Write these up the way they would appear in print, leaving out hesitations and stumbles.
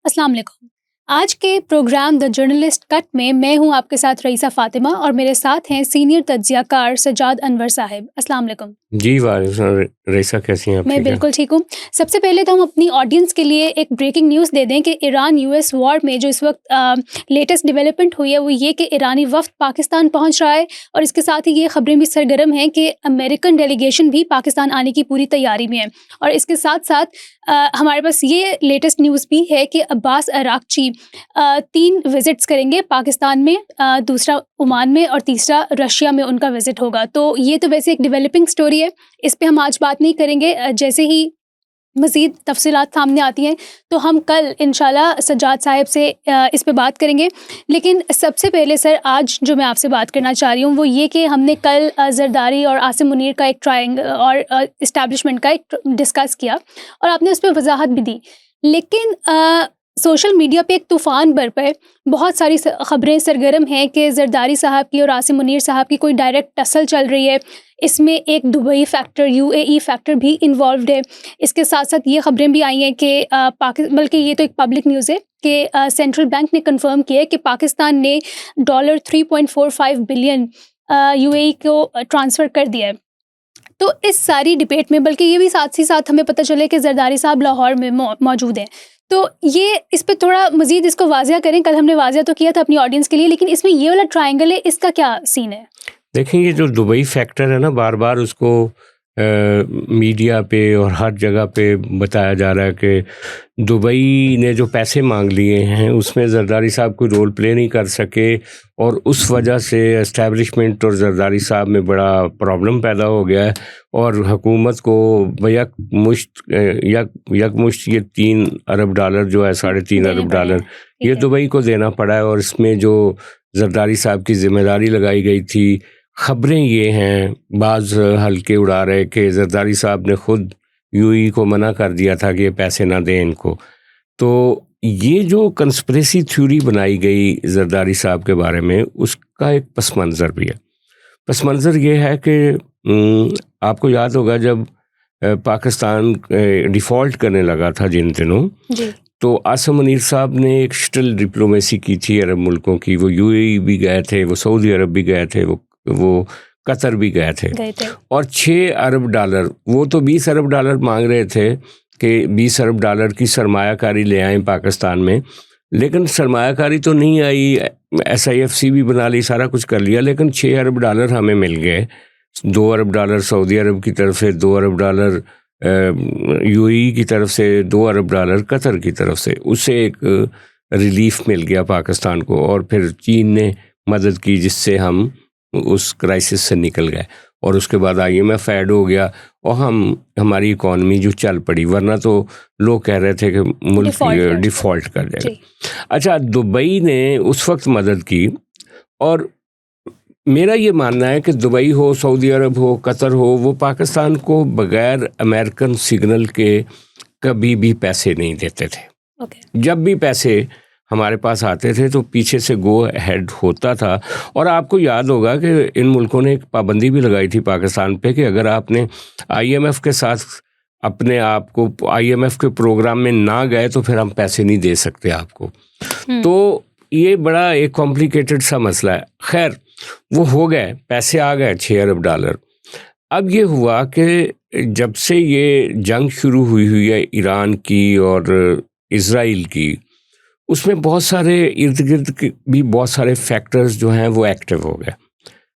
अस्सलाम वालेकुम। आज के प्रोग्राम द जर्नलिस्ट कट में मैं हूं आपके साथ रईसा फ़ातिमा और मेरे साथ हैं सीनियर तज्ज़ियाकार सज्जाद अनवर साहिब। अस्सलाम वालेकुम। जी वालेकुम। रईसा कैसी हैं आप? मैं ठीक है। बिल्कुल ठीक हूँ। सबसे पहले तो हम अपनी ऑडियंस के लिए एक ब्रेकिंग न्यूज़ दे दें कि ईरान यूएस वॉर में जो इस वक्त लेटेस्ट डेवलपमेंट हुई है वो ये कि ईरानी वफ़द पाकिस्तान पहुँच रहा है और इसके साथ ही ये ख़बरें भी सरगर्म हैं कि अमेरिकन डेलीगेशन भी पाकिस्तान आने की पूरी तैयारी में है। और इसके साथ साथ हमारे पास ये लेटेस्ट न्यूज़ भी है कि अब्बास अरागची 3 विज़िट्स करेंगे पाकिस्तान में, दूसरा ओमान में और तीसरा रशिया में उनका विज़िट होगा। तो ये तो वैसे एक डेवलपिंग स्टोरी है, इस पे हम आज बात नहीं करेंगे। जैसे ही मज़ीद तफ़सीलात सामने आती हैं तो हम कल इंशाल्लाह सज्जाद साहिब से इस पे बात करेंगे। लेकिन सबसे पहले सर, आज जो मैं आपसे बात करना चाह रही हूँ वो ये कि हमने कल ज़रदारी और आसिम मुनीर का एक ट्रायंगल और इस्टेब्लिशमेंट का एक डिस्कस किया और आपने उस पर वजाहत भी दी। लेकिन सोशल मीडिया पे एक तूफ़ान बरपा है। बहुत सारी ख़बरें सरगर्म हैं कि ज़रदारी साहब की और आसिम मुनीर साहब की कोई डायरेक्ट टसल चल रही है। इसमें एक दुबई फैक्टर, यूएई फैक्टर भी इन्वॉल्व्ड है। इसके साथ साथ ये ख़बरें भी आई हैं कि बल्कि ये तो एक पब्लिक न्यूज़ है कि सेंट्रल बैंक ने कंफर्म किया है कि पाकिस्तान ने $3.45 बिलियन यूएई को ट्रांसफ़र कर दिया है। तो इस सारी डिबेट में, बल्कि ये भी साथ ही साथ हमें पता चले कि ज़रदारी साहब लाहौर में मौजूद हैं। तो ये इस पे थोड़ा मज़ीद इसको वाज़िया करें। कल हमने वाज़िया तो किया था अपनी ऑडियंस के लिए, लेकिन इसमें ये वाला ट्रायंगल है, इसका क्या सीन है? देखें, ये जो दुबई फैक्टर है ना, बार बार उसको मीडिया पे और हर जगह पे बताया जा रहा है कि दुबई ने जो पैसे मांग लिए हैं उसमें ज़रदारी साहब कोई रोल प्ले नहीं कर सके और उस वजह से एस्टेब्लिशमेंट और ज़रदारी साहब में बड़ा प्रॉब्लम पैदा हो गया है और हुकूमत को यकमुश्त ये $3 अरब जो है, $3.5 अरब ये दुबई को देना पड़ा है। और इसमें जो ज़रदारी साहब की ज़िम्मेदारी लगाई गई थी, ख़बरें ये हैं, बाज़ हल्के उड़ा रहे कि ज़रदारी साहब ने ख़ुद यूएई को मना कर दिया था कि ये पैसे ना दें इनको। तो ये जो कंस्पिरेसी थ्योरी बनाई गई ज़रदारी साहब के बारे में, उसका एक पस मंज़र भी है। पस मंज़र ये है कि आपको याद होगा जब पाकिस्तान डिफ़ॉल्ट करने लगा था जिन दिनों, तो आसिम मुनीर साहब ने एक शटल डिप्लोमेसी की थी अरब मुल्कों की। वो यूएई भी गए थे, वो सऊदी अरब भी गए थे, वो कतर भी गए थे। और $6 अरब, वो तो $20 अरब मांग रहे थे कि $20 अरब की सरमायाकारी ले आएँ पाकिस्तान में, लेकिन सरमायाकारी तो नहीं आई। SIFC भी बना ली, सारा कुछ कर लिया, लेकिन $6 अरब हमें मिल गए। $2 अरब सऊदी अरब की तरफ से, $2 अरब यूएई की तरफ से, $2 अरब कतर की तरफ से। उससे एक रिलीफ मिल गया पाकिस्तान को और फिर चीन ने मदद की जिससे हम उस क्राइसिस से निकल गए। और उसके बाद IMF ऐड हो गया और हमारी इकॉनमी जो चल पड़ी, वरना तो लोग कह रहे थे कि मुल्क डिफ़ॉल्ट कर देगा। अच्छा, दुबई ने उस वक्त मदद की और मेरा ये मानना है कि दुबई हो, सऊदी अरब हो, कतर हो, वो पाकिस्तान को बग़ैर अमेरिकन सिग्नल के कभी भी पैसे नहीं देते थे। जब भी पैसे हमारे पास आते थे तो पीछे से गो हेड होता था। और आपको याद होगा कि इन मुल्कों ने एक पाबंदी भी लगाई थी पाकिस्तान पे कि अगर आपने IMF के साथ अपने आप को IMF के प्रोग्राम में ना गए तो फिर हम पैसे नहीं दे सकते आपको। तो ये बड़ा एक कॉम्प्लिकेटेड सा मसला है। खैर, वो हो गए, पैसे आ गए $6 अरब। अब ये हुआ कि जब से ये जंग शुरू हुई है ईरान की और इज़राइल की, उसमें बहुत सारे इर्द गिर्द भी बहुत सारे फैक्टर्स जो हैं वो एक्टिव हो गए।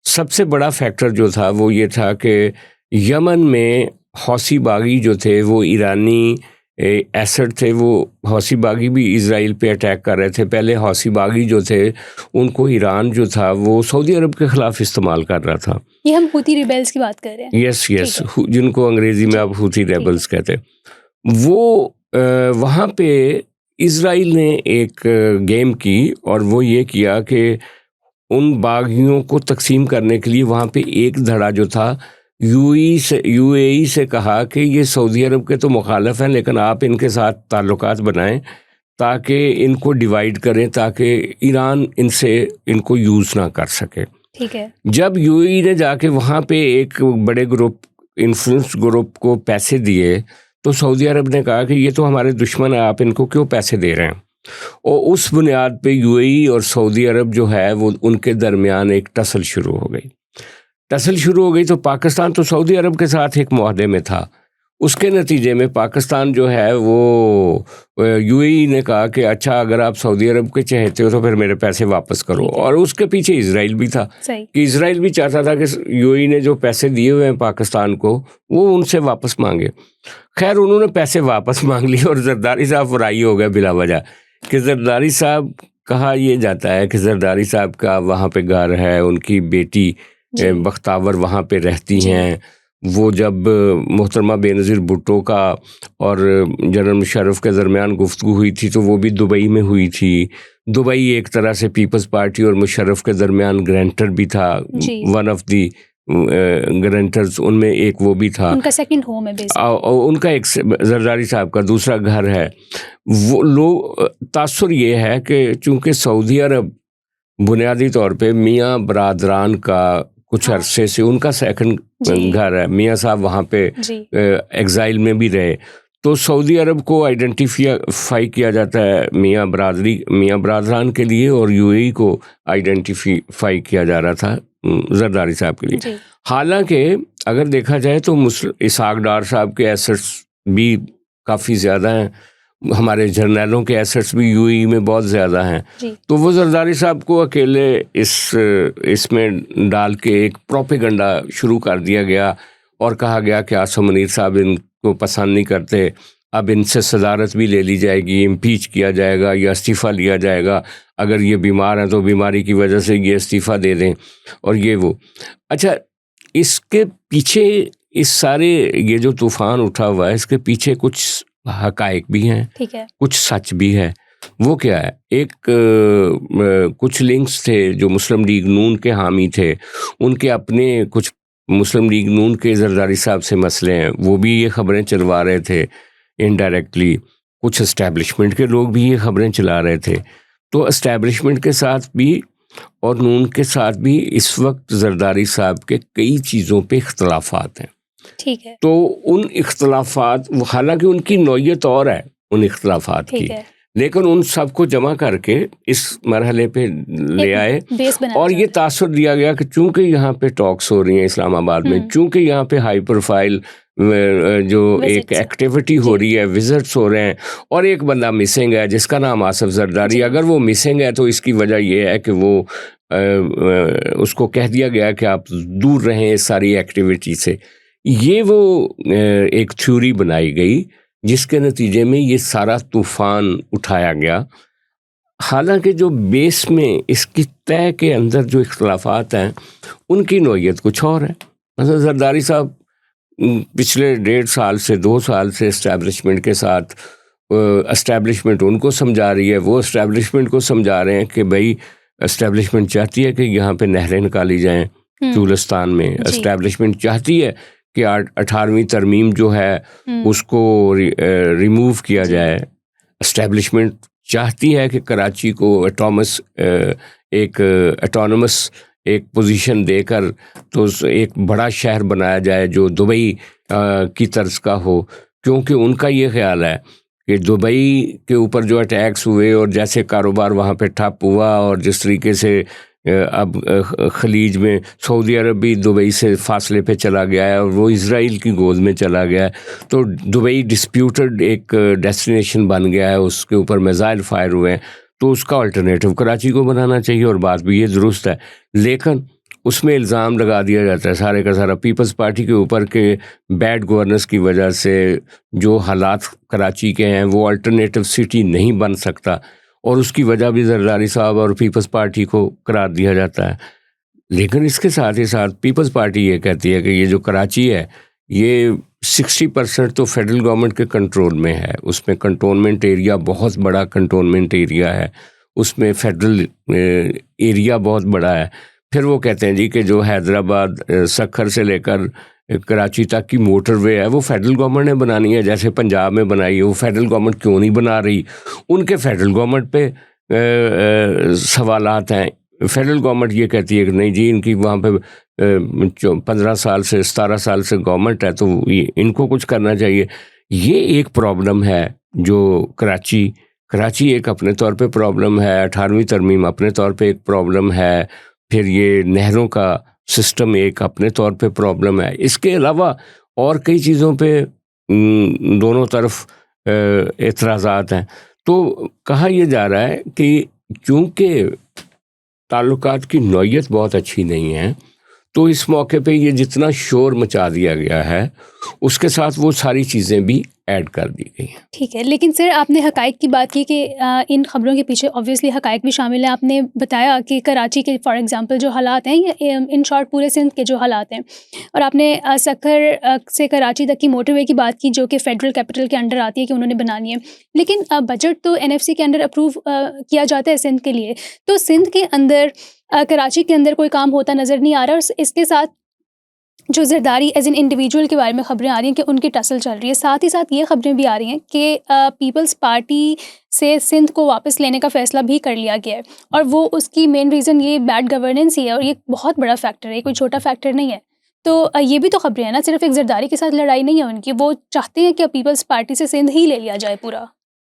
सबसे बड़ा फैक्टर जो था वो ये था कि यमन में हौसी बागी जो थे, वो ईरानी एसेट थे, वो हौसी बागी भी इज़राइल पे अटैक कर रहे थे। पहले हौसी बागी जो थे उनको ईरान जो था वो सऊदी अरब के ख़िलाफ़ इस्तेमाल कर रहा था। ये हम हूती रिबेल्स की बात कर रहे हैं। यस, जिनको अंग्रेज़ी में आप हूती रेबल्स कहते हैं। वो वहाँ पे इज़राइल ने एक गेम की और वो ये किया कि उन बागियों को तकसीम करने के लिए वहाँ पे एक धड़ा जो था यूएई से कहा कि ये सऊदी अरब के तो मुखालिफ हैं, लेकिन आप इनके साथ ताल्लुकात बनाएं ताकि इनको डिवाइड करें, ताकि ईरान इनको यूज़ ना कर सके। ठीक है। जब यूएई ने जाके वहाँ पे एक बड़े ग्रुप, इन्फ्लुएंस ग्रुप को पैसे दिए तो सऊदी अरब ने कहा कि ये तो हमारे दुश्मन है, आप इनको क्यों पैसे दे रहे हैं। और उस बुनियाद पे यूएई और सऊदी अरब जो है वो उनके दरमियान एक टसल शुरू हो गई। तो पाकिस्तान तो सऊदी अरब के साथ एक मुआहदे में था, उसके नतीजे में पाकिस्तान जो है वो यूएई ने कहा कि अच्छा अगर आप सऊदी अरब के चाहते हो तो फिर मेरे पैसे वापस करो। और उसके पीछे इजराइल भी था कि इजराइल भी चाहता था कि यूएई ने जो पैसे दिए हुए हैं पाकिस्तान को वो उनसे वापस मांगे। खैर उन्होंने पैसे वापस मांग लिए और जरदारी साहब फराई हो गए बिला वजह कि जरदारी साहब, कहा यह जाता है कि जरदारी साहब का वहाँ पे घर है, उनकी बेटी बख्तावर वहाँ पे रहती हैं। वो जब मोहतरमा बेनज़ीर भुट्टो का और जनरल मुशर्रफ के दरमियान गुफ्तगू हुई थी तो वो भी दुबई में हुई थी। दुबई एक तरह से पीपल्स पार्टी और मुशर्रफ के दरमियान ग्रांटर भी था, वन ऑफ दी ग्रांटर्स उनमें एक वो भी था, उनका सेकंड होम है और उनका एक जरदारी साहब का दूसरा घर है। वो लोग तासुर ये है कि चूँकि सऊदी अरब बुनियादी तौर पे मियाँ बरादरान का कुछ अरसे से उनका सेकंड घर है, मियाँ साहब वहाँ पे एग्जाइल में भी रहे, तो सऊदी अरब को आइडेंटिफाई किया जाता है मियाँ बरादरान के लिए और यूएई को आइडेंटिफाई किया जा रहा था जरदारी साहब के लिए। हालांकि अगर देखा जाए तो इसहाक डार साहब के एसेट्स भी काफ़ी ज़्यादा हैं, हमारे जर्नैलों के एसेट्स भी यूएई में बहुत ज़्यादा हैं। तो वो जरदारी साहब को अकेले इसमें डाल के एक प्रोपेगेंडा शुरू कर दिया गया और कहा गया कि आसिम मुनीर साहब इनको पसंद नहीं करते, अब इनसे सदारत भी ले ली जाएगी, इम्पीच किया जाएगा या इस्तीफ़ा लिया जाएगा, अगर ये बीमार हैं तो बीमारी की वजह से ये इस्तीफ़ा दे दें और ये वो। अच्छा, इसके पीछे इस सारे ये जो तूफ़ान उठा हुआ है इसके पीछे कुछ हकायक भी हैं, ठीक है, कुछ सच भी है। वो क्या है, एक कुछ लिंक्स थे जो मुस्लिम लीग नून के हामी थे, उनके अपने कुछ मुस्लिम लीग नून के जरदारी साहब से मसले हैं, वो भी ये खबरें चलवा रहे थे इनडायरेक्टली। कुछ इस्टेब्लिशमेंट के लोग भी ये खबरें चला रहे थे। तो इस्टेब्लिशमेंट के साथ भी और नून के साथ भी इस वक्त जरदारी साहब के कई चीज़ों पे इख्तलाफात हैं, ठीक है। तो उन इख्तलाफात, हालांकि उनकी नौयत और है उन इख्तलाफात की, लेकिन उन सबको जमा करके इस मरहले पे ले आए और ये तासुर दिया गया कि चूंकि यहाँ पे टॉक्स हो रही हैं इस्लामाबाद में, चूंकि यहाँ पे हाई प्रोफाइल जो एक एक्टिविटी हो रही है, विजिट्स हो रहे हैं और एक बंदा मिसिंग है जिसका नाम आसिफ जरदारी, अगर वो मिसिंग है तो इसकी वजह ये है कि वो उसको कह दिया गया कि आप दूर रहें इस सारी एक्टिविटी से। ये वो एक थ्योरी बनाई गई जिसके नतीजे में ये सारा तूफ़ान उठाया गया। हालांकि जो बेस में इसकी तय के अंदर जो इख्तलाफात हैं उनकी नौयत कुछ और है। मतलब जरदारी साहब पिछले 1.5 साल से 2 साल से इस्टेब्लिशमेंट के साथ, इस्टेब्लिशमेंट उनको समझा रही है, वो इस्टेब्लिशमेंट को समझा रहे हैं कि भाई इस्टेब्लिशमेंट चाहती है कि यहाँ पे नहरें निकाली जाएं चुलिस्तान में, इस्टेब्लिशमेंट चाहती है कि 18वीं तरमीम जो है उसको रिमूव किया जाए, इस्टेब्लिशमेंट चाहती है कि कराची को एटोनमस एक पोजीशन देकर तो एक बड़ा शहर बनाया जाए जो दुबई की तर्ज का हो, क्योंकि उनका ये ख्याल है कि दुबई के ऊपर जो अटैक्स हुए और जैसे कारोबार वहाँ पे ठप हुआ और जिस तरीके से अब खलीज में सऊदी अरब भी दुबई से फासले पे चला गया है और वो इज़राइल की गोद में चला गया है, तो दुबई डिस्प्यूटेड एक डेस्टिनेशन बन गया है, उसके ऊपर मिसाइल फायर हुए हैं, तो उसका अल्टरनेटिव कराची को बनाना चाहिए और बात भी ये दुरुस्त है। लेकिन उसमें इल्ज़ाम लगा दिया जाता है सारे का सारा पीपल्स पार्टी के ऊपर के बैड गवर्नेंस की वजह से जो हालात कराची के हैं वो अल्टरनेटिव सिटी नहीं बन सकता और उसकी वजह भी जरदारी साहब और पीपल्स पार्टी को करार दिया जाता है। लेकिन इसके साथ ही साथ पीपल्स पार्टी ये कहती है कि ये जो कराची है ये 60% तो फेडरल गवर्नमेंट के कंट्रोल में है, उसमें कंटोनमेंट एरिया बहुत बड़ा कंटोनमेंट एरिया है, उसमें फेडरल एरिया बहुत बड़ा है। फिर वो कहते हैं जी कि जो हैदराबाद सक्खर से लेकर कराची तक की मोटरवे है वो फेडरल गवर्नमेंट ने बनानी है, जैसे पंजाब में बनाई है, वो फेडरल गवर्नमेंट क्यों नहीं बना रही? उनके फेडरल गवर्नमेंट पे सवालात हैं। फेडरल गवर्नमेंट ये कहती है कि नहीं जी, इनकी वहाँ पे 15 साल से 17 साल से गवर्नमेंट है तो इनको कुछ करना चाहिए। ये एक प्रॉब्लम है जो कराची कराची एक अपने तौर पे प्रॉब्लम है, 18वीं तरमीम अपने तौर पे एक प्रॉब्लम है, फिर ये नहरों का सिस्टम एक अपने तौर पे प्रॉब्लम है। इसके अलावा और कई चीज़ों पे दोनों तरफ एतराज़ात हैं। तो कहा यह जा रहा है कि चूँकि ताल्लुकात की नौइयत बहुत अच्छी नहीं है, तो इस मौके पे ये जितना शोर मचा दिया गया है, उसके साथ वो सारी चीज़ें भी ऐड कर दी गई हैं। ठीक है, लेकिन सर आपने हक़ाइक़ की बात की कि इन ख़बरों के पीछे ऑब्वियसली हक़ाइक़ भी शामिल हैं। आपने बताया कि कराची के फॉर एग्ज़ाम्पल जो हालात हैं, ये इन शॉर्ट पूरे सिंध के जो हालात हैं, और आपने सक्खर से कराची तक की मोटरवे की बात की, जो कि फ़ेडरल कैपिटल के अंडर आती है कि उन्होंने बनानी है। लेकिन बजट तो एनएफसी के अंडर अप्रूव किया जाता है सिंध के लिए, तो सिंध के अंदर कराची के अंदर कोई काम होता नज़र नहीं आ रहा। और इसके साथ जो ज़रदारी एज एन इंडिविजुअल के बारे में ख़बरें आ रही हैं कि उनकी टसल चल रही है, साथ ही साथ ये ख़बरें भी आ रही हैं कि पीपल्स पार्टी से सिंध को वापस लेने का फ़ैसला भी कर लिया गया है, और वो उसकी मेन रीज़न ये बैड गवर्नेंस ही है, और ये बहुत बड़ा फैक्टर है, कोई छोटा फैक्टर नहीं है। तो ये भी तो ख़बरें हैं ना, सिर्फ एक ज़रदारी के साथ लड़ाई नहीं है उनकी, वो चाहते हैं कि पीपल्स पार्टी से सिंध ही ले लिया जाए पूरा।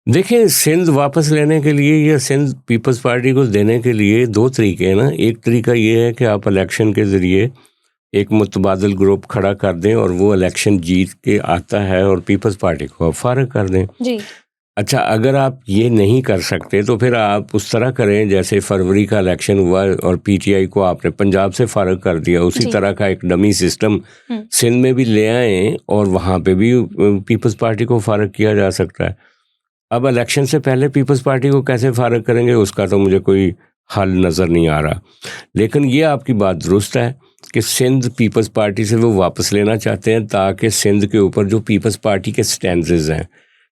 देखिए, सिंध वापस लेने के लिए या सिंध पीपल्स पार्टी को देने के लिए दो तरीके हैं ना। एक तरीका ये है कि आप इलेक्शन के ज़रिए एक मुतबादल ग्रुप खड़ा कर दें और वो इलेक्शन जीत के आता है और पीपल्स पार्टी को आप फारग कर दें। जी। अच्छा, अगर आप ये नहीं कर सकते तो फिर आप उस तरह करें जैसे फरवरी का इलेक्शन हुआ और पीटीआई को आपने पंजाब से फारग कर दिया, उसी तरह का एक डमी सिस्टम सिंध में भी ले आए और वहाँ पे भी पीपल्स पार्टी को फारग किया जा सकता है। अब इलेक्शन से पहले पीपल्स पार्टी को कैसे फारग करेंगे, उसका तो मुझे कोई हल नज़र नहीं आ रहा। लेकिन ये आपकी बात दुरुस्त है कि सिंध पीपल्स पार्टी से वो वापस लेना चाहते हैं, ताकि सिंध के ऊपर जो पीपल्स पार्टी के स्टैंड्स हैं,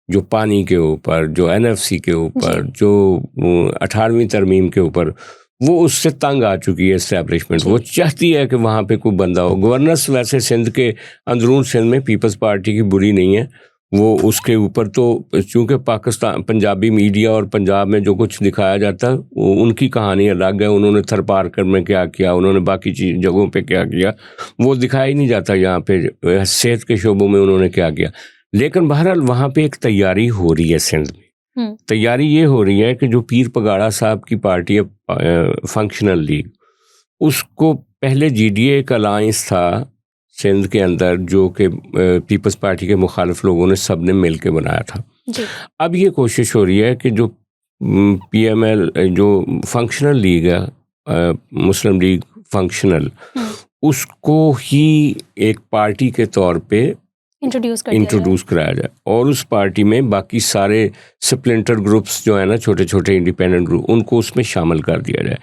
जो पानी के ऊपर, जो एनएफसी के ऊपर, जो 18वीं तरमीम के ऊपर, वो उससे तंग आ चुकी है इस्टेब्लिशमेंट। वो चाहती है कि वहाँ पे कोई बंदा हो। गवर्नेंस वैसे सिंध के अंदरून सिंध में पीपल्स पार्टी की बुरी नहीं है, वो उसके ऊपर तो चूँकि पाकिस्तान पंजाबी मीडिया और पंजाब में जो कुछ दिखाया जाता है उनकी कहानी अलग है। उन्होंने थरपारकर में क्या किया, उन्होंने बाकी जगहों पे क्या किया, वो दिखाया ही नहीं जाता। यहाँ पे सेहत के शोबों में उन्होंने क्या किया। लेकिन बहरहाल वहाँ पे एक तैयारी हो रही है सिंध में। तैयारी ये हो रही है कि जो पीर पगाड़ा साहब की पार्टी है फंक्शनल लीग, उसको पहले जीडीए का अलायंस था सिंध के अंदर, जो कि पीपल्स पार्टी के मुखालिफ लोगों ने सब ने मिल के बनाया था। जी। अब ये कोशिश हो रही है कि जो पीएमएल जो फंक्शनल लीग है, मुस्लिम लीग फंक्शनल, उसको ही एक पार्टी के तौर पे इंट्रोड्यूस कराया जाए और उस पार्टी में बाकी सारे स्प्लिंटर ग्रुप्स जो है ना, छोटे छोटे इंडिपेंडेंट ग्रुप, उनको उसमें शामिल कर दिया जाए।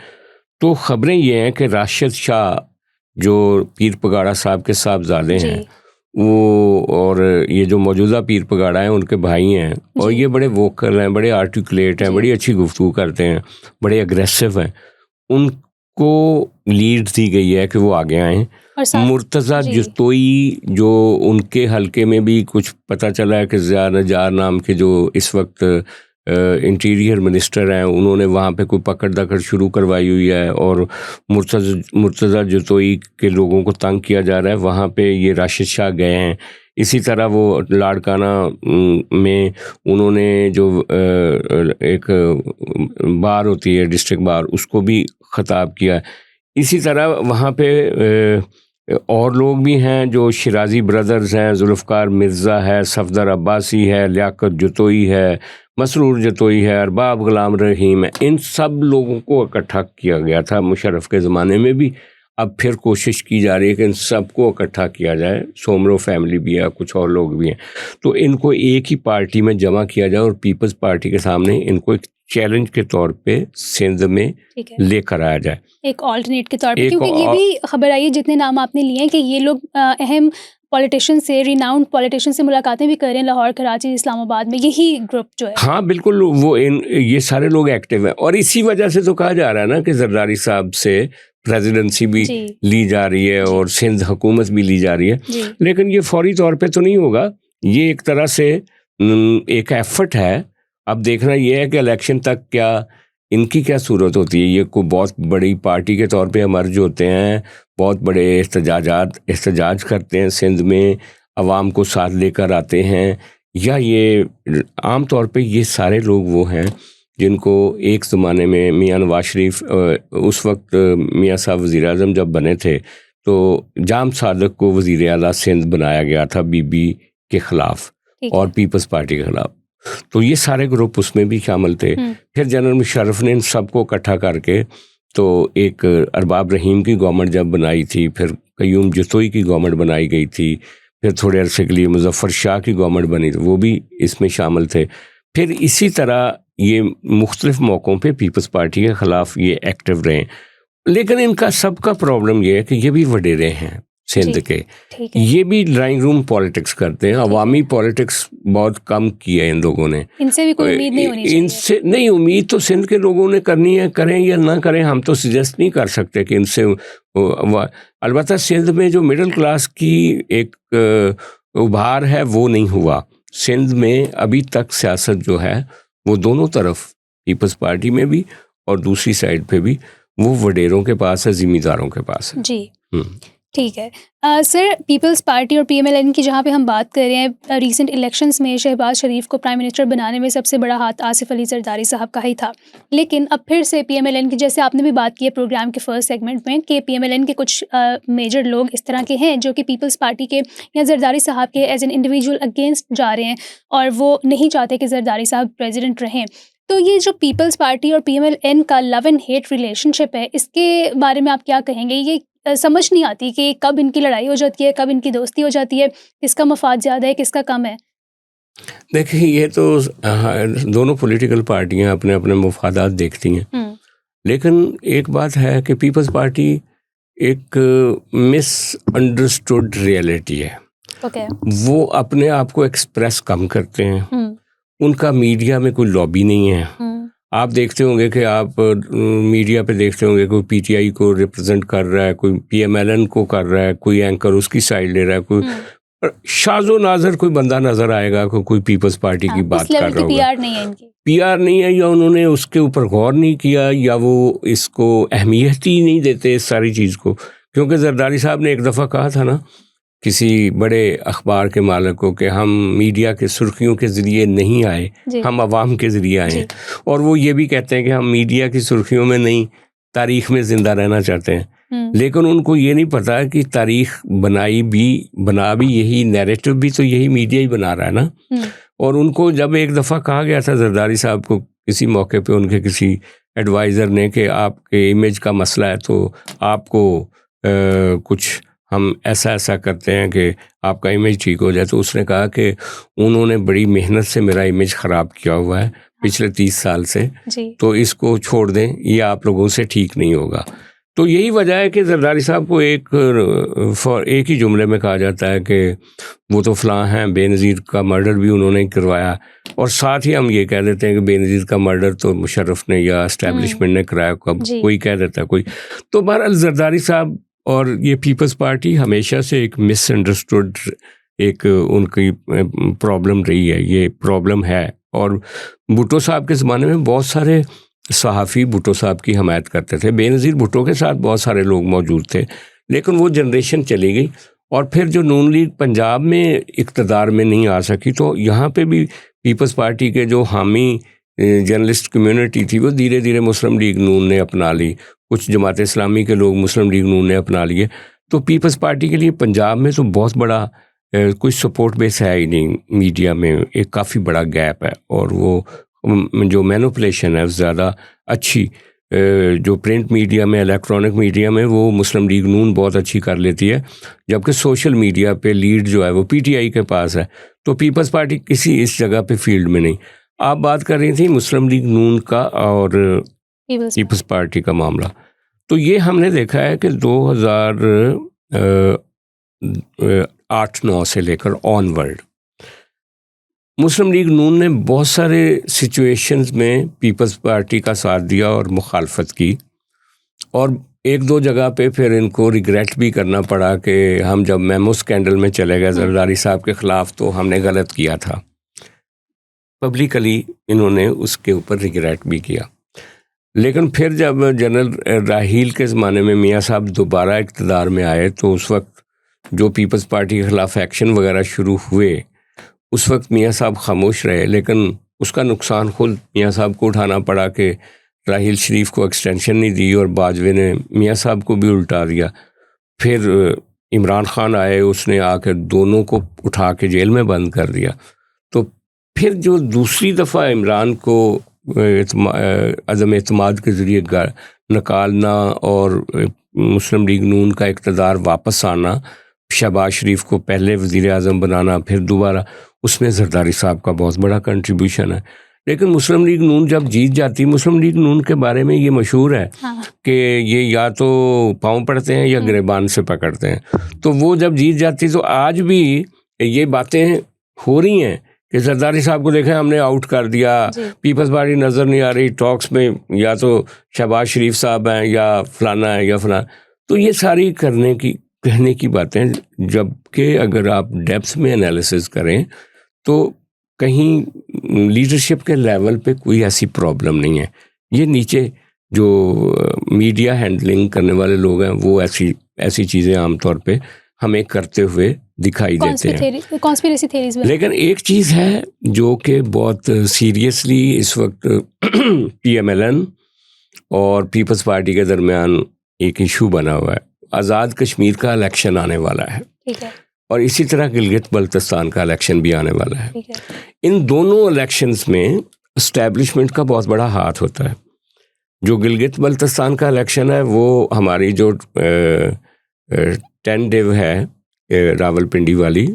तो खबरें ये हैं कि राशिद शाह जो पीर पगाड़ा साहब के साहबजादे हैं, वो और ये जो मौजूदा पीर पगाड़ा हैं उनके भाई हैं, और ये बड़े वोकल हैं, बड़े आर्टिकुलेट हैं, बड़ी अच्छी गुफ्तगू करते हैं, बड़े अग्रेसिव हैं। उनको लीड दी गई है कि वो आगे आएँ। मुर्तज़ा जतोई जो उनके हलके में भी कुछ पता चला है कि ज़िया नजार नाम के जो इस वक्त इंटीरियर मिनिस्टर हैं, उन्होंने वहाँ पे कोई पकड़ दकड़ शुरू करवाई हुई है और मुर्तज़ा जतोई के लोगों को तंग किया जा रहा है। वहाँ पे ये राशिद शाह गए हैं। इसी तरह वो लाड़काना में उन्होंने जो एक बार होती है डिस्ट्रिक्ट बार, उसको भी ख़िताब किया। इसी तरह वहाँ पे और लोग भी हैं जो शिराजी ब्रदर्स हैं, जुल्फ़कार मिर्ज़ा है, सफदर अब्बासी है, लियाकत जतोई है, मसरूर जतोई है, अरबाब गुलाम रहीम है। इन सब लोगों को इकट्ठा किया गया था मुशर्रफ के ज़माने में भी। अब फिर कोशिश की जा रही है कि इन सबको इकट्ठा किया जाए। सोमरो फैमिली भी है, कुछ और लोग भी हैं, तो इनको एक ही पार्टी में जमा किया जाए और पीपल्स पार्टी के सामने इनको एक चैलेंज के तौर पे सिंध में लेकर आया जाए, एक ऑल्टरनेट के तौर पे। क्योंकि ये भी खबर आई है, जितने नाम आपने लिए हैं, कि ये लोग अहम पॉलिटिशियन से, रिनाउंड पॉलिटिशियन से मुलाकातें भी कर रहे हैं लाहौर, कराची, इस्लामाबाद में, यही ग्रुप जो है। हाँ बिल्कुल, वो ये सारे लोग एक्टिव हैं और इसी वजह से तो कहा जा रहा है ना कि जरदारी साहब से प्रेसिडेंसी भी ली जा रही है और सिंध हुकूमत भी ली जा रही है। लेकिन ये फौरी तौर पे तो नहीं होगा, ये एक तरह से एक एफर्ट है। अब देखना ये है कि इलेक्शन तक क्या इनकी क्या सूरत होती है। ये कोई बहुत बड़ी पार्टी के तौर पे इमर्ज होते हैं, बहुत बड़े एहतजाज करते हैं सिंध में, अवाम को साथ लेकर आते हैं, या ये आम तौर पे ये सारे लोग वो हैं जिनको एक ज़माने में मियां नवाज शरीफ उस वक्त मियां साहब वज़ीर आज़म जब बने थे तो जाम सादक को वज़ीर आला सिंध बनाया गया था बीबी के ख़िलाफ़ और पीपल्स पार्टी के ख़िलाफ़। तो ये सारे ग्रुप उसमें भी शामिल थे। फिर जनरल मुशर्रफ ने इन सबको इकट्ठा करके तो एक अरबाब रहीम की गवर्नमेंट जब बनाई थी, फिर क़य्यूम जतोई की गवर्नमेंट बनाई गई थी, फिर थोड़े अरसे के लिए मुज़फ़्फ़र शाह की गवर्नमेंट बनी थी, वो भी इसमें शामिल थे। फिर इसी तरह ये मुख्तलिफ मौक़ों पे पीपल्स पार्टी के ख़िलाफ़ ये एक्टिव रहे। लेकिन इनका सबका प्रॉब्लम ये है कि ये भी वडेरे हैं सिंध के, ये भी ड्राइंग रूम पॉलिटिक्स करते हैं। अवामी पॉलिटिक्स बहुत कम की है इन लोगों ने। इनसे भी कोई उम्मीद नहीं होनी चाहिए। इनसे नहीं, उम्मीद तो सिंध के लोगों ने करनी है, करें या ना करें हम तो सजेस्ट नहीं कर सकते कि इनसे। अलबत्ता सिंध में जो मिडिल क्लास की एक उभार है वो नहीं हुआ। सिंध में अभी तक सियासत जो है वो दोनों तरफ, पीपल्स पार्टी में भी और दूसरी साइड पे भी, वो वडेरों के पास है, ज़िम्मेदारों के पास है। जी ठीक है। सर, पीपल्स पार्टी और पीएमएलएन की जहाँ पे हम बात कर रहे हैं, रीसेंट इलेक्शंस में शहबाज शरीफ को प्राइम मिनिस्टर बनाने में सबसे बड़ा हाथ आसिफ अली जरदारी साहब का ही था। लेकिन अब फिर से पीएमएलएन की, जैसे आपने भी बात की है प्रोग्राम के फर्स्ट सेगमेंट में, कि पीएमएलएन के कुछ मेजर लोग इस तरह के हैं जो कि पीपल्स पार्टी के या जरदारी साहब के एज एन इंडिविजुअल अगेंस्ट जा रहे हैं और वो नहीं चाहते कि जरदारी साहब प्रेजिडेंट रहें। तो ये जो पीपल्स पार्टी और पीएमएलएन का लव एंड हेट रिलेशनशिप है, इसके बारे में आप क्या कहेंगे? ये समझ नहीं आती कि कब इनकी लड़ाई हो जाती है, कब इनकी दोस्ती हो जाती है, किसका मफाद ज़्यादा है, किसका कम है? देखिए, ये तो दोनों पॉलिटिकल पार्टियां अपने अपने मफादात देखती हैं। लेकिन एक बात है कि पीपल्स पार्टी एक मिसअंडरस्टूड रियलिटी है। वो अपने आप को एक्सप्रेस कम करते हैं। उनका मीडिया में कोई लॉबी नहीं है। आप देखते होंगे कि आप मीडिया पे देखते होंगे कोई पीटीआई को रिप्रेजेंट कर रहा है, कोई पीएमएलएन को कर रहा है, कोई एंकर उसकी साइड ले रहा है, कोई शाज़ो नाज़र कोई बंदा नजर आएगा कोई पीपल्स पार्टी की बात कर रहा होगा। पीआर नहीं है, या उन्होंने उसके ऊपर गौर नहीं किया, या वो इसको अहमियत ही नहीं देते इस सारी चीज़ को। क्योंकि जरदारी साहब ने एक दफ़ा कहा था ना किसी बड़े अखबार के मालिक को कि हम मीडिया के सुर्खियों के ज़रिए नहीं आए, हम अवाम के ज़रिए आए हैं। और वो ये भी कहते हैं कि हम मीडिया की सुर्खियों में नहीं, तारीख़ में ज़िंदा रहना चाहते हैं। लेकिन उनको ये नहीं पता कि तारीख़ बना भी यही, नैरेटिव भी तो यही मीडिया ही बना रहा है ना। और उनको जब एक दफ़ा कहा गया था जरदारी साहब को किसी मौके पे उनके किसी एडवाइज़र ने कि आपके इमेज का मसला है, तो आपको कुछ हम ऐसा करते हैं कि आपका इमेज ठीक हो जाए। तो उसने कहा कि उन्होंने बड़ी मेहनत से मेरा इमेज ख़राब किया हुआ है पिछले 30 साल से, तो इसको छोड़ दें, ये आप लोगों से ठीक नहीं होगा। तो यही वजह है कि जरदारी साहब को एक ही जुमले में कहा जाता है कि वो तो फ़लाँ हैं, बेनज़ीर का मर्डर भी उन्होंने करवाया। और साथ ही हम ये कह देते हैं कि बेनज़ीर का मर्डर तो मुशर्रफ ने या एस्टेब्लिशमेंट ने कराया, कब कोई कह देता है कोई। तो बहरहाल जरदारी साहब और ये पीपल्स पार्टी हमेशा से एक मिसअंडरस्टूड एक उनकी प्रॉब्लम रही है, ये प्रॉब्लम है। और भुट्टो साहब के ज़माने में बहुत सारे सहाफ़ी भुट्टो साहब की हमायत करते थे। बेनज़ीर भुट्टो के साथ बहुत सारे लोग मौजूद थे, लेकिन वो जनरेशन चली गई। और फिर जो नून लीग पंजाब में इक़्तिदार में नहीं आ सकी, तो यहाँ पे भी पीपल्स पार्टी के जो हामी जर्नलिस्ट कम्युनिटी थी वो धीरे धीरे मुस्लिम लीग नून ने अपना ली, कुछ जमात इस्लामी के लोग मुस्लिम लीग नून ने अपना लिए। तो पीपल्स पार्टी के लिए पंजाब में तो बहुत बड़ा कोई सपोर्ट बेस है ही नहीं, मीडिया में एक काफ़ी बड़ा गैप है। और वो जो मैनिपुलेशन है ज़्यादा अच्छी जो प्रिंट मीडिया में, इलेक्ट्रॉनिक मीडिया में वो मुस्लिम लीग नून बहुत अच्छी कर लेती है, जबकि सोशल मीडिया पे लीड जो है वो पीटीआई के पास है। तो पीपल्स पार्टी किसी इस जगह पे फील्ड में नहीं। आप बात कर रही थी मुस्लिम लीग नून का और पीपल्स पार्टी का मामला, तो ये हमने देखा है कि 2008-9 से लेकर ऑनवर्ड मुस्लिम लीग नून ने बहुत सारे सिचुएशंस में पीपल्स पार्टी का साथ दिया और मुखालफत की। और एक दो जगह पे फिर इनको रिग्रेट भी करना पड़ा कि हम जब मेमो स्कैंडल में चले गए जरदारी साहब के ख़िलाफ़ तो हमने गलत किया था। पब्लिकली इन्होंने उसके ऊपर रिग्रेट भी किया। लेकिन फिर जब जनरल राहील के ज़माने में मियाँ साहब दोबारा इक़्तिदार में आए, तो उस वक्त जो पीपल्स पार्टी के ख़िलाफ़ एक्शन वगैरह शुरू हुए, उस वक्त मियाँ साहब खामोश रहे, लेकिन उसका नुकसान खुद मियाँ साहब को उठाना पड़ा कि राहील शरीफ को एक्सटेंशन नहीं दी और बाजवे ने मियाँ साहब को भी उल्टा दिया। फिर इमरान खान आए, उसने आकर दोनों को उठा के जेल में बंद कर दिया। तो फिर जो दूसरी दफ़ा इमरान को अदम एतमाद के ज़रिए निकालना और मुस्लिम लीग नून का इक़्तिदार वापस आना, शहबाज शरीफ को पहले वज़ीर आज़म बनाना, फिर दोबारा, उसमें जरदारी साहब का बहुत बड़ा कंट्रीब्यूशन है। लेकिन मुस्लिम लीग नून जब जीत जाती, मुस्लिम लीग नून के बारे में ये मशहूर है कि ये या तो पाँव पड़ते हैं या गिरेबान से पकड़ते हैं। तो वो जब जीत जाती तो आज भी ये बातें हो रही हैं कि जरदारी साहब को देखें हमने आउट कर दिया, पीपल्स पार्टी नज़र नहीं आ रही टॉक्स में, या तो शहबाज शरीफ साहब हैं या फलाना है या फलाना। तो ये सारी कहने की बातें, जबकि अगर आप डेप्थ में एनालिसिस करें तो कहीं लीडरशिप के लेवल पे कोई ऐसी प्रॉब्लम नहीं है। ये नीचे जो मीडिया हैंडलिंग करने वाले लोग हैं वो ऐसी चीज़ें आमतौर पे हमें करते हुए दिखाई देते हैं, कॉन्स्पिरेसी थ्योरीज में। लेकिन एक चीज़ है जो कि बहुत सीरियसली इस वक्त PMLN और पीपल्स पार्टी के दरमियान एक इशू बना हुआ है। आज़ाद कश्मीर का इलेक्शन आने वाला है, ठीक है, और इसी तरह गिलगित बल्तिस्तान का इलेक्शन भी आने वाला है। इन दोनों इलेक्शंस में एस्टैब्लिशमेंट का बहुत बड़ा हाथ होता है। जो गिलगित बल्तिस्तान का इलेक्शन है वो हमारी जो 10 डिव है रावलपिंडी वाली,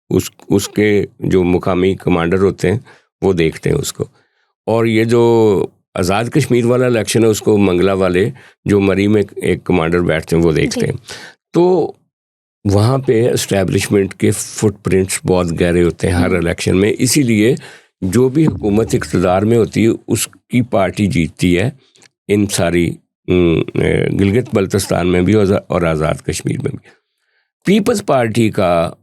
उसके जो मुकामी कमांडर होते हैं वो देखते हैं उसको, और ये जो आज़ाद कश्मीर वाला इलेक्शन है उसको मंगला वाले जो मरी में एक कमांडर बैठते हैं वो देखते हैं। तो वहाँ पे एस्टैब्लिशमेंट के फुटप्रिंट्स बहुत गहरे होते हैं हर इलेक्शन में, इसीलिए जो भी हुकूमत इक़्तिदार में होती है उसकी पार्टी जीतती है, इन सारी गिलगित बल्तिस्तान में भी और आज़ाद कश्मीर में भी। पीपल्स पार्टी का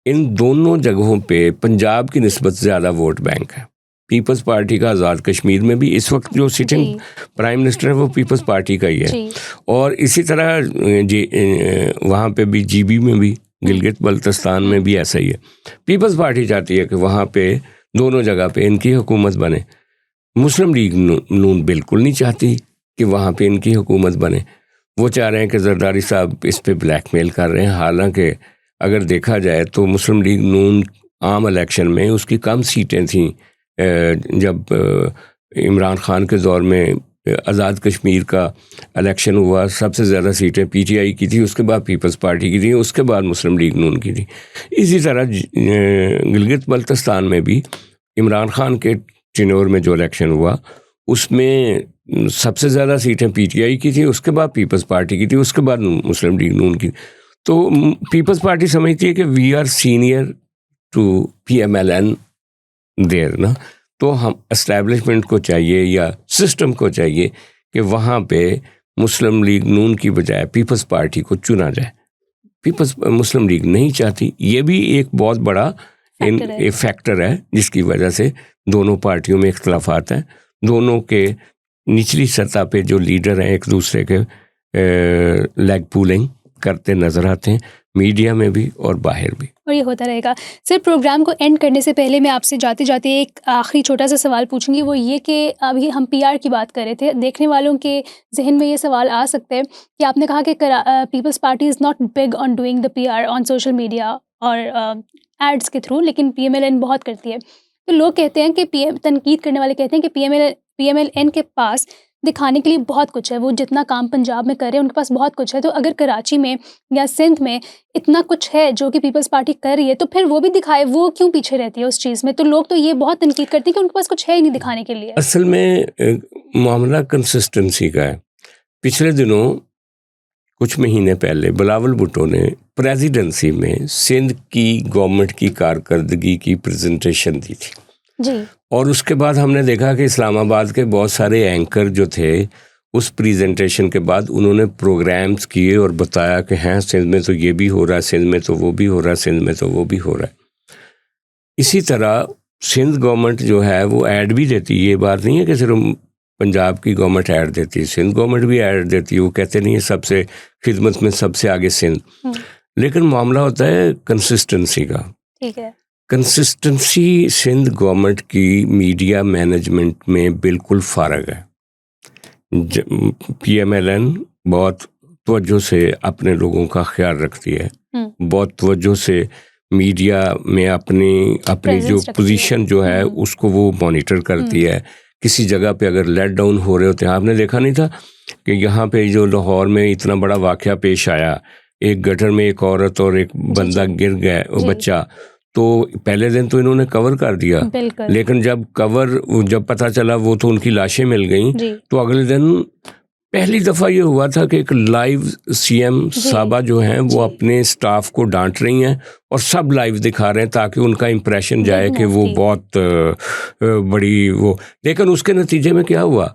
इन दोनों जगहों पे पंजाब की निस्बत ज़्यादा वोट बैंक है। पीपल्स पार्टी का आज़ाद कश्मीर में भी इस वक्त जो सिटिंग प्राइम मिनिस्टर है वो पीपल्स पार्टी का ही है, और इसी तरह वहाँ पे भी GB में भी, गिलगित बल्तिस्तान में भी ऐसा ही है। पीपल्स पार्टी चाहती है कि वहाँ पे दोनों जगह पे इनकी हुकूमत बने। मुस्लिम लीग नून बिल्कुल नहीं चाहती कि वहाँ पे इनकी हुकूमत बने। वो चाह रहे हैं कि जरदारी साहब इस पे ब्लैकमेल कर रहे हैं। हालांकि अगर देखा जाए तो मुस्लिम लीग नून आम इलेक्शन में उसकी कम सीटें थीं। जब इमरान खान के दौर में आज़ाद कश्मीर का इलेक्शन हुआ, सबसे ज़्यादा सीटें PTI की थी, उसके बाद पीपल्स पार्टी की थी, उसके बाद मुस्लिम लीग नून की थी। इसी तरह गिलगित बल्तिस्तान में भी इमरान खान के टिनोर में जो इलेक्शन हुआ उसमें सबसे ज़्यादा सीटें PTI की थी, उसके बाद पीपल्स पार्टी की थी, उसके बाद मुस्लिम लीग नून की। तो पीपल्स पार्टी समझती है कि we are senior to PMLN there ना, तो हम एस्टैब्लिशमेंट को चाहिए या सिस्टम को चाहिए कि वहाँ पे मुस्लिम लीग नून की बजाय पीपल्स पार्टी को चुना जाए। मुस्लिम लीग नहीं चाहती। ये भी एक बहुत बड़ा फैक्टर है जिसकी वजह से दोनों पार्टियों में इख्तलाफात हैं। दोनों के निचली सतह पे जो लीडर हैं एक दूसरे के लेग पुलिंग करते नज़र आते हैं, मीडिया में भी और बाहर भी, और ये होता रहेगा। सर, प्रोग्राम को एंड करने से पहले मैं आपसे जाते जाते एक आखिरी छोटा सा सवाल पूछूंगी, वो ये कि अभी हम PR की बात कर रहे थे, देखने वालों के जहन में ये सवाल आ सकता है कि आपने कहा कि People's Party is not big on doing the PR on social media और एड्स के थ्रू, लेकिन PMLN बहुत करती है। तो लोग कहते हैं कि तनकीद करने वाले कहते हैं कि PMLN के पास दिखाने के लिए बहुत कुछ है, वो जितना काम पंजाब में कर रहे हैं उनके पास बहुत कुछ है। तो अगर कराची में या सिंध में इतना कुछ है जो कि पीपल्स पार्टी कर रही है, तो फिर वो भी दिखाए, वो क्यों पीछे रहती है उस चीज़ में? तो लोग तो ये बहुत तनकीद करते हैं कि उनके पास कुछ है ही नहीं दिखाने के लिए। असल में मामला कंसिस्टेंसी का है। पिछले दिनों कुछ महीने पहले बिलावल भुट्टो ने प्रेसिडेंसी में सिंध की गवर्नमेंट की कारकर्दगी की प्रेजेंटेशन दी थी जी, और उसके बाद हमने देखा कि इस्लामाबाद के बहुत सारे एंकर जो थे उस प्रेजेंटेशन के बाद उन्होंने प्रोग्राम्स किए और बताया कि हाँ सिंध में तो ये भी हो रहा है, सिंध में तो वो भी हो रहा है, सिंध में तो वो भी हो रहा है। इसी तरह सिंध गवर्नमेंट जो है वो ऐड भी देती है। ये बात नहीं है कि सिर्फ पंजाब की गवर्नमेंट ऐड देती है, सिंध गवर्नमेंट भी ऐड देती है। वो कहते नहीं है सबसे खिदमत में सबसे आगे सिंध, लेकिन मामला होता है कंसिस्टेंसी का। ठीक है, कंसिस्टेंसी सिंध गवर्नमेंट की मीडिया मैनेजमेंट में बिल्कुल फारग है। PMLN बहुत तवज्जो से अपने लोगों का ख्याल रखती है, बहुत तवज्जो से मीडिया में अपनी जो Presence रखती पोजीशन जो है उसको वो मॉनिटर करती है। किसी जगह पे अगर लेट डाउन हो रहे होते हैं, आपने देखा नहीं था कि यहाँ पे जो लाहौर में इतना बड़ा वाकया पेश आया, एक गटर में एक औरत और एक बंदा गिर गया, वो बच्चा, तो पहले दिन तो इन्होंने कवर कर दिया, लेकिन जब पता चला वो तो उनकी लाशें मिल गई, तो अगले दिन पहली दफ़ा ये हुआ था कि एक लाइव CM साहबा जो हैं वो अपने स्टाफ को डांट रही हैं और सब लाइव दिखा रहे हैं ताकि उनका इम्प्रेशन जाए कि वो बहुत बड़ी वो, लेकिन उसके नतीजे में क्या हुआ,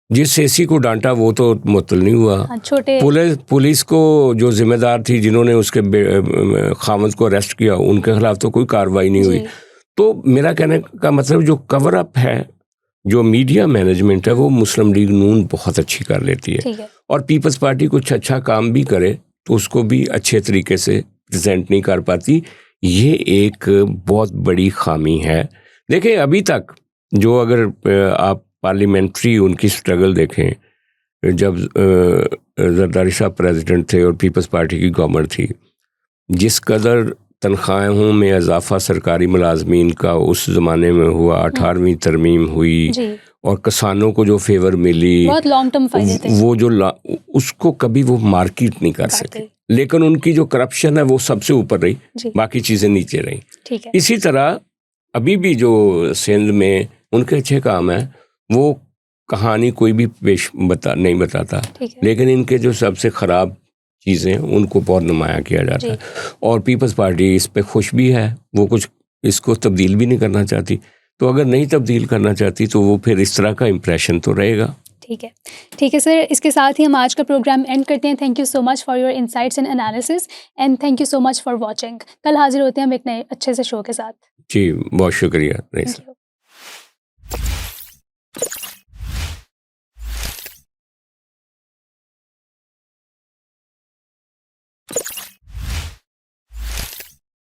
जिस AC को डांटा वो तो मुअत्तल नहीं हुआ। छोटे पुलिस को जो जिम्मेदार थी, जिन्होंने उसके खामद को अरेस्ट किया, उनके खिलाफ तो कोई कार्रवाई नहीं हुई। तो मेरा कहने का मतलब जो कवर अप है, जो मीडिया मैनेजमेंट है, वो मुस्लिम लीग नून बहुत अच्छी कर लेती है, और पीपल्स पार्टी कुछ अच्छा काम भी करे तो उसको भी अच्छे तरीके से प्रेजेंट नहीं कर पाती। ये एक बहुत बड़ी खामी है। देखिए अभी तक जो अगर आप पार्लियामेंट्री उनकी स्ट्रगल देखें, जब जरदारी साहब प्रेसिडेंट थे और पीपल्स पार्टी की गवर्नमेंट थी, जिस कदर तनख्वाहों में इजाफा सरकारी मुलाजमीन का उस ज़माने में हुआ, 18वीं तरमीम हुई और किसानों को जो फेवर मिली, बहुत लॉन्ग टर्म फायदे थे, वो जो उसको कभी वो मार्केट नहीं कर सके, लेकिन उनकी जो करप्शन है वो सबसे ऊपर रही, बाकी चीज़ें नीचे रही। इसी तरह अभी भी जो सिंध में उनके अच्छे काम है, वो कहानी कोई भी नहीं बताता, लेकिन इनके जो सबसे ख़राब चीज़ें उनको बहुत नुमाया किया जाता है, और पीपल्स पार्टी इस पे खुश भी है, वो कुछ इसको तब्दील भी नहीं करना चाहती। तो अगर नहीं तब्दील करना चाहती तो वो फिर इस तरह का इम्प्रेशन तो रहेगा। ठीक है सर, इसके साथ ही हम आज का प्रोग्राम एंड करते हैं। Thank you so much for your insights and analysis, and thank you so much for watching. कल हाजिर होते हैं हम एक नए अच्छे से शो के साथ। जी बहुत शुक्रिया।